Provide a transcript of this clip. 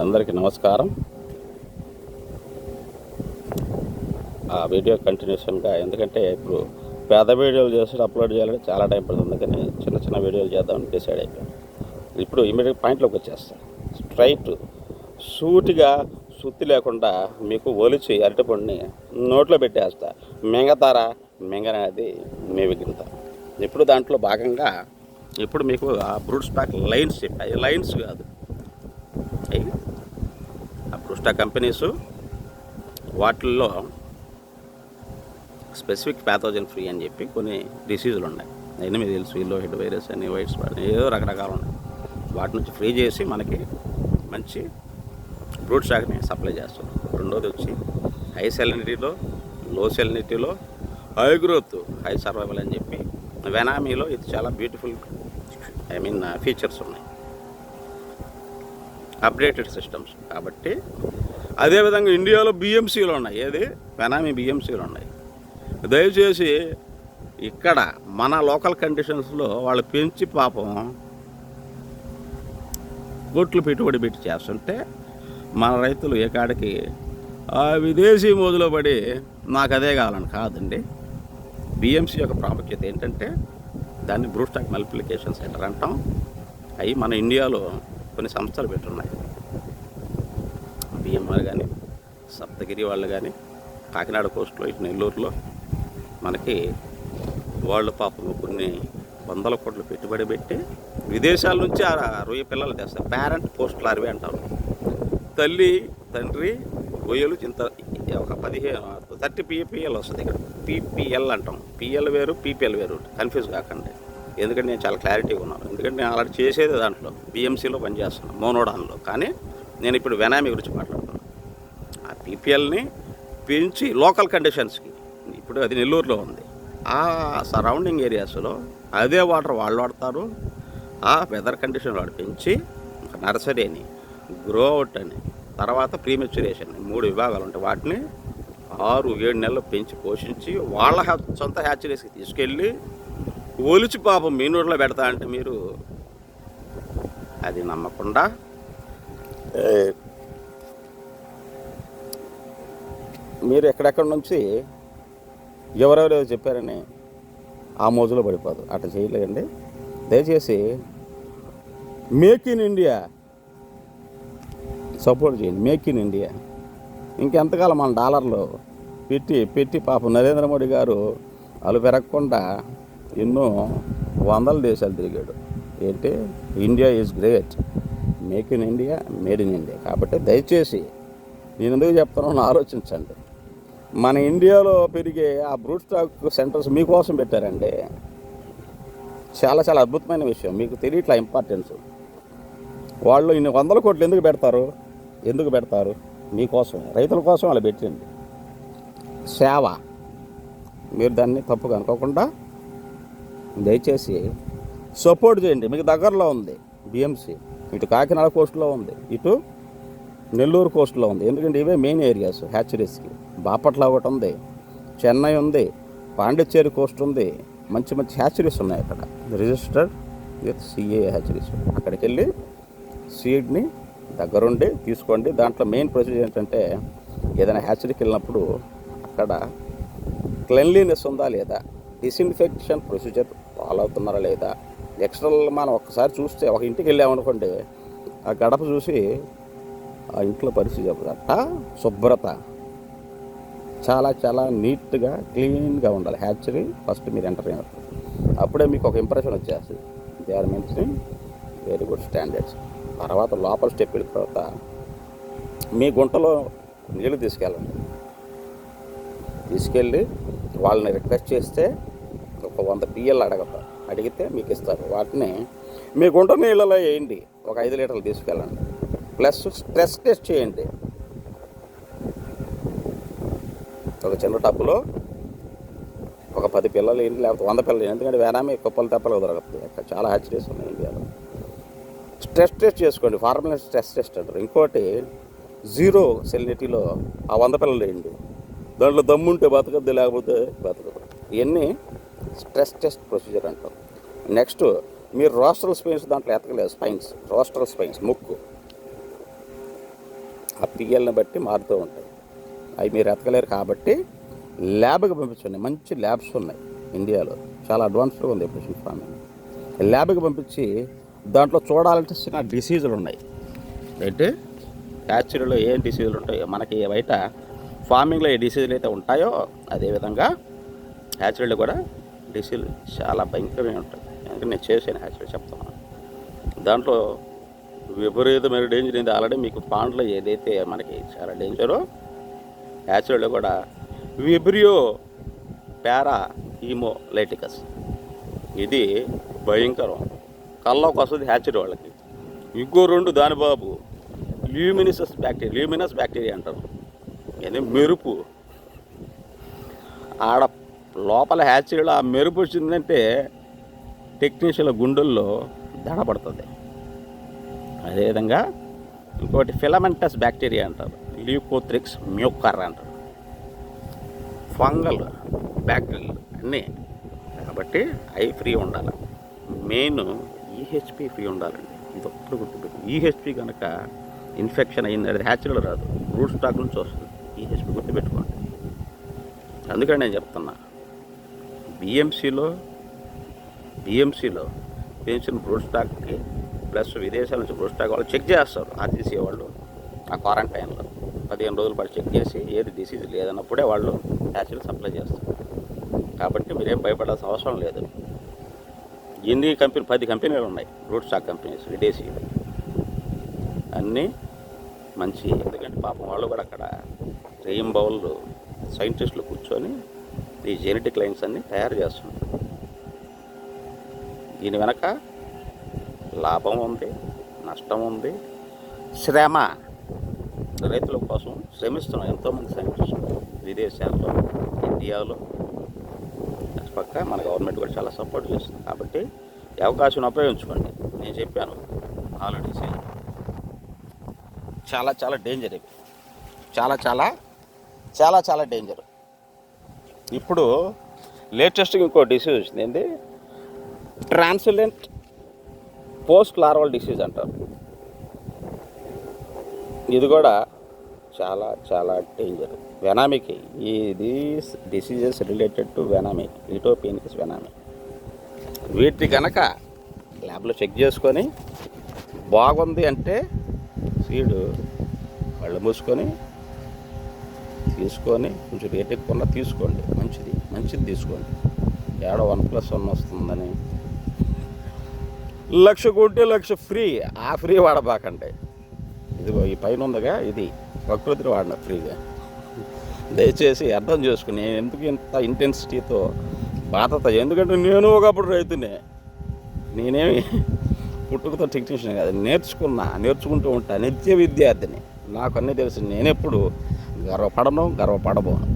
అందరికీ నమస్కారం. ఆ వీడియో కంటిన్యూషన్గా, ఎందుకంటే ఇప్పుడు పెద్ద వీడియోలు చేసి అప్లోడ్ చేయాలంటే చాలా టైం పడుతుంది, అందుకని చిన్న చిన్న వీడియోలు చేద్దామని డిసైడ్ అయిపోయాను. ఇప్పుడు ఇమీడియట్ పాయింట్లోకి వచ్చేస్తాను. స్ట్రైట్ సూటిగా సుత్తి లేకుండా మీకు ఒలిచి అరటిపండుని నోట్లో పెట్టేస్తా. మింగతారా? మింగనేది మీ విఘ్నత. ఇప్పుడు దాంట్లో భాగంగా ఇప్పుడు మీకు ఆ బ్రూట్ స్టాక్ లైన్స్ చెప్పాయి. లైన్స్ కాదు, ఆ బ్రూట్ స్టాక్ కంపెనీసు వాటిల్లో స్పెసిఫిక్ ప్యాథోజన్ ఫ్రీ అని చెప్పి కొన్ని డిసీజులు ఉన్నాయి. అయినా మీకు తెలుసు, ఇల్లో హెడ్ వైరస్ అని, వైట్ స్పాట్, ఏదో రకరకాలు ఉన్నాయి. వాటి నుంచి ఫ్రీ చేసి మనకి మంచి బ్రూట్ స్టాక్ని సప్లై చేస్తున్నాం. రెండోది వచ్చి హై సెలినిటీలో, లో సెలినిటీలో, హై గ్రోత్, హై సర్వైవల్ అని చెప్పి వెనామీలో ఇది చాలా బ్యూటిఫుల్ ఫీచర్స్ ఉన్నాయి, అప్డేటెడ్ సిస్టమ్స్. కాబట్టి అదేవిధంగా ఇండియాలో బిఎంసీలు ఉన్నాయి. ఏది వెనామీ బిఎంసీలు ఉన్నాయి. దయచేసి ఇక్కడ మన లోకల్ కండిషన్స్లో వాళ్ళు పెంచి పాపం కోట్లు పెట్టుబడి పెట్టి చేస్తుంటే మన రైతులు ఏ కాడికి ఆ విదేశీ మోజులో పడి నాకు అదే కావాలని కాదండి. బిఎంసీ యొక్క ప్రాముఖ్యత ఏంటంటే దాన్ని బ్రూట్ స్టాక్ మల్టిప్లికేషన్ సెంటర్ అంటాం. అవి మన ఇండియాలో కొన్ని సంస్థలు పెట్టున్నాయి. బిఎంఆర్ కానీ, సప్తగిరి వాళ్ళు కానీ, కాకినాడ కోస్ట్లో, ఇటు నెల్లూరులో మనకి వాళ్ళు పాపం కొన్ని వందల కోట్లు పెట్టుబడి పెట్టి విదేశాల నుంచి ఆ రొయ్య పిల్లలు తెస్తారు. పేరెంట్ పోస్ట్ లార్వే అంటారు. తల్లి తండ్రి రొయ్యలు ఇంత ఒక 30 పీపీఎల్ వస్తుంది. ఇక్కడ పీపీఎల్ అంటాం. పిఎల్ వేరు, పీపీఎల్ వేరు, కన్ఫ్యూజ్ కాకండి. ఎందుకంటే నేను చాలా క్లారిటీగా ఉన్నాను. ఎందుకంటే నేను అలాంటి చేసేది దాంట్లో బిఎంసీలో పనిచేస్తున్నాను, మోనోడాన్లో. కానీ నేను ఇప్పుడు వెనామీ గురించి మాట్లాడుతున్నాను. ఆ పీపీఎల్ని పెంచి లోకల్ కండిషన్స్కి, ఇప్పుడు అది నెల్లూరులో ఉంది, ఆ సరౌండింగ్ ఏరియాస్లో అదే వాటర్ వాళ్ళు వాడతారు. ఆ వెదర్ కండిషన్ వాడు పెంచి నర్సరీ అని, గ్రో అవుట్ అని, తర్వాత ప్రీమెచ్యురేషన్ అని 3 విభాగాలు ఉంటాయి. వాటిని 6-7 నెలలు పెంచి పోషించి వాళ్ళ సొంత హ్యాచరీస్కి తీసుకెళ్ళి ఒలిచి పాపం మీ నోట్లో పెడతా అంటే మీరు అది నమ్మకుండా మీరు ఎక్కడెక్కడి నుంచి ఎవరెవరో చెప్పారని ఆ మోజులో పడిపోదు. అట్లా చేయలేదండి. దయచేసి మేక్ ఇన్ ఇండియా సపోర్ట్ చేయండి. Make in India. ఇంకెంతకాలం మన డాలర్లో పెట్టి పాపం నరేంద్ర మోడీ గారు వాళ్ళు పెరగకుండా ఎన్నో 100 దేశాలు తిరిగాడు. ఏంటి, India is great, make in India, made in India. కాబట్టి దయచేసి నేను ఎందుకు చెప్తానో ఆలోచించండి. మన ఇండియాలో పెరిగే ఆ బ్రూట్ స్టాక్ సెంటర్స్ మీకోసం పెట్టారండి. చాలా చాలా అద్భుతమైన విషయం. మీకు తెలియట్లా ఇంపార్టెన్స్. వాళ్ళు ఇన్ని 100 కోట్లు ఎందుకు పెడతారు? మీకోసం, రైతుల కోసం వాళ్ళు పెట్టండి. సేవ. మీరు దాన్ని తప్పుగా అనుకోకుండా దయచేసి సపోర్ట్ చేయండి. మీకు దగ్గరలో ఉంది బిఎంసి. ఇటు కాకినాడ కోస్ట్లో ఉంది, ఇటు నెల్లూరు కోస్ట్లో ఉంది. ఎందుకంటే ఇవే మెయిన్ ఏరియాస్ హ్యాచరీస్కి. బాపట్ల ఒకటి ఉంది, చెన్నై ఉంది, పాండిచ్చేరి కోస్ట్ ఉంది. మంచి మంచి హ్యాచరీస్ ఉన్నాయి అక్కడ, రిజిస్టర్డ్ విత్ సిఏ హ్యాచరీస్. అక్కడికి వెళ్ళి సీడ్ని దగ్గరుండి తీసుకోండి. దాంట్లో మెయిన్ ప్రొసీజర్ ఏంటంటే ఏదైనా హ్యాచరీకి వెళ్ళినప్పుడు అక్కడ క్లెన్లీనెస్ ఉందా లేదా, డిస్ఇన్ఫెక్షన్ ప్రొసీజర్ ఫాలో అవుతున్నారా లేదా. ఎక్స్టర్నల్ మనం ఒక్కసారి చూస్తే, ఒక ఇంటికి వెళ్ళామనుకోండి, ఆ గడప చూసి ఆ ఇంట్లో పరిస్థితి చెప్తారట. శుభ్రత చాలా చాలా నీట్గా క్లీన్గా ఉండాలి హ్యాచరీ. ఫస్ట్ మీరు ఎంటర్ అయినప్పుడు అప్పుడే మీకు ఒక ఇంప్రెషన్ వచ్చేస్తుంది. They are maintaining very good standards. తర్వాత లోపల స్టెప్ వెళ్ళిన తర్వాత మీ గుంటలో నీళ్ళు తీసుకెళ్ళి వాళ్ళని రిక్వెస్ట్ చేస్తే ఒక 100 PL అడిగితే మీకు ఇస్తారు. వాటిని మీ గుంట నీళ్ళలో వేయండి. ఒక 5 లీటర్లు తీసుకెళ్ళండి. ప్లస్ స్ట్రెస్ టెస్ట్ చేయండి. ఒక చిన్న టబ్బులో ఒక 10 పిల్లలు వేయండి, లేకపోతే 100 పిల్లలు వేయండి. ఎందుకంటే వెనామీ కుప్పలు తెప్పలు దొరకదు. అక్కడ చాలా హ్యాచరీస్ ఉన్నాయి ఇండియాలో. స్ట్రెస్ టెస్ట్ చేసుకోండి. ఫార్ములా స్ట్రెస్ టెస్ట్ అంటారు. ఇంకోటి 0 సెలినిటీలో ఆ 100 పిల్లలు వేయండి. దాంట్లో దమ్ముంటే బతకద్దు, లేకపోతే బతకదు. ఇవన్నీ స్ట్రెస్ టెస్ట్ ప్రొసీజర్ అంటాం. నెక్స్ట్ మీరు రోస్ట్రల్ స్పైన్స్ దాంట్లో ఎతకలేదు. రోస్ట్రల్ స్పైన్స్ ముక్కు ఆ పిఎల్ని బట్టి మారుతూ ఉంటాయి. అవి మీరు ఎతకలేరు కాబట్టి ల్యాబ్కి పంపించండి. మంచి ల్యాబ్స్ ఉన్నాయి ఇండియాలో, చాలా అడ్వాన్స్డ్గా ఉంది ప్రెషన్ ఫార్మింగ్. ల్యాబ్కి పంపించి దాంట్లో చూడాలంటే చిన్న డిసీజులు ఉన్నాయి. అంటే హ్యాచరీలో ఏం డిసీజులు ఉంటాయో, మనకి బయట ఫార్మింగ్లో ఏ డిసీజులు అయితే ఉంటాయో అదేవిధంగా హ్యాచరీలో కూడా డిసీజులు చాలా భయంకరమైన ఉంటాయి. ఎందుకంటే నేను చేశాను హ్యాచరీ, చెప్తాను. దాంట్లో విపరీతమైన డేంజర్ ఏంది. ఆల్రెడీ మీకు పాండ్లో ఏదైతే మనకి చాలా డేంజరో హ్యాచరీలో కూడా విబ్రియో పారా హీమోలైటికస్, ఇది భయంకరం, కల్లోకి వస్తుంది హ్యాచరీ వాళ్ళకి. ఇంకో 2 దాని బాబు ల్యూమినస్ బ్యాక్టీరియా అంటారు. ఇది మెరుపు. ఆడ లోపల హ్యాచరీలో ఆ మెరుపు వచ్చిందంటే టెక్నీషియన్ల గుండెల్లో దడపడుతుంది. అదేవిధంగా ఇంకోటి ఫిలమెంటస్ బ్యాక్టీరియా అంటారు, ల్యూకోత్రిక్స్ మ్యూకర్ అంటారు, ఫంగల్ బ్యాక్టీరియల్ అన్నీ. కాబట్టి అవి ఫ్రీ ఉండాలి. మెయిన్ ఈహెచ్పి ఫ్రీ ఉండాలండి. ఇది ఒప్పుడు గుర్తుపెట్టు. ఈహెచ్పి కనుక ఇన్ఫెక్షన్ అయింది, అది హ్యాచరీలో రాదు, రూట్ స్టాక్ నుంచి వస్తుంది. ఈహెచ్పి గుర్తుపెట్టుకోండి. అందుకని నేను చెప్తున్నా, బిఎంసీలో పెంచిన రూట్ స్టాక్కి ప్లస్ విదేశాల నుంచి రూట్ స్టాక్ వాళ్ళు చెక్ చేస్తారు. ఆర్టీసీ వాళ్ళు ఆ క్వారంటైన్లో 15 రోజుల పాటు చెక్ చేసి ఏది డిసీజ్ లేదన్నప్పుడే వాళ్ళు హ్యాచరీలు సప్లై చేస్తారు. కాబట్టి మీరేం భయపడాల్సిన అవసరం లేదు. 10 కంపెనీలు ఉన్నాయి రూట్ స్టాక్ కంపెనీస్, విదేశీ అన్నీ మంచి. ఎందుకంటే పాపం వాళ్ళు కూడా అక్కడ రెయిన్బౌల్ సైంటిస్టులు కూర్చొని ఈ జెనెటిక్ లైన్స్ అన్నీ తయారు చేస్తున్నారు. దీని వెనక లాభం ఉంది, నష్టం ఉంది, శ్రమ. రైతుల కోసం శ్రమిస్తున్నారు ఎంతోమంది సైంటిస్టులు విదేశాల్లో, ఇండియాలో. పక్క మన గవర్నమెంట్ కూడా చాలా సపోర్ట్ చేస్తుంది. కాబట్టి ఈ అవకాశం ఉపయోగించుకోండి. నేను చెప్పాను ఆల్రెడీ, చాలా డేంజర్ ఇవి, చాలా డేంజర్. ఇప్పుడు లేటెస్ట్గా ఇంకో డిసీజ్ వచ్చింది, ఏంటి ట్రాన్సిలెంట్ పోస్ట్ లార్వల్ డిసీజ్ అంటారు. ఇది కూడా చాలా డేంజర్. వెనామీకి ఇది డిసీజెస్ రిలేటెడ్ టు వెనామీ, ఈటోపియనికస్ వెనామీ. వీటి కనుక ల్యాబ్లో చెక్ చేసుకొని బాగుంది అంటే సీడు వాళ్ళు మూసుకొని తీసుకొని కొంచెం రేట్ ఎక్కువ తీసుకోండి. మంచిది తీసుకోండి. ఏడో 1+1 వస్తుందని 1,00,000 కొంటే 1,00,000 ఫ్రీ. ఆ ఫ్రీ వాడబాకండి. ఇదిగో ఈ పైన ఉందిగా, ఇది ప్రకృతిని వాడిన ఫ్రీగా. దయచేసి అర్థం చేసుకుని ఎందుకు ఇంత ఇంటెన్సిటీతో బాధతో. ఎందుకంటే నేను ఒకప్పుడు రైతునే, నేనేమి పుట్టుకతో టెక్నీషియన్ కాదు, నేర్చుకుంటూ ఉంటా, నిత్య విద్యార్థిని. నాకు అన్నీ తెలుసు. నేనెప్పుడు గర్వపడబోను.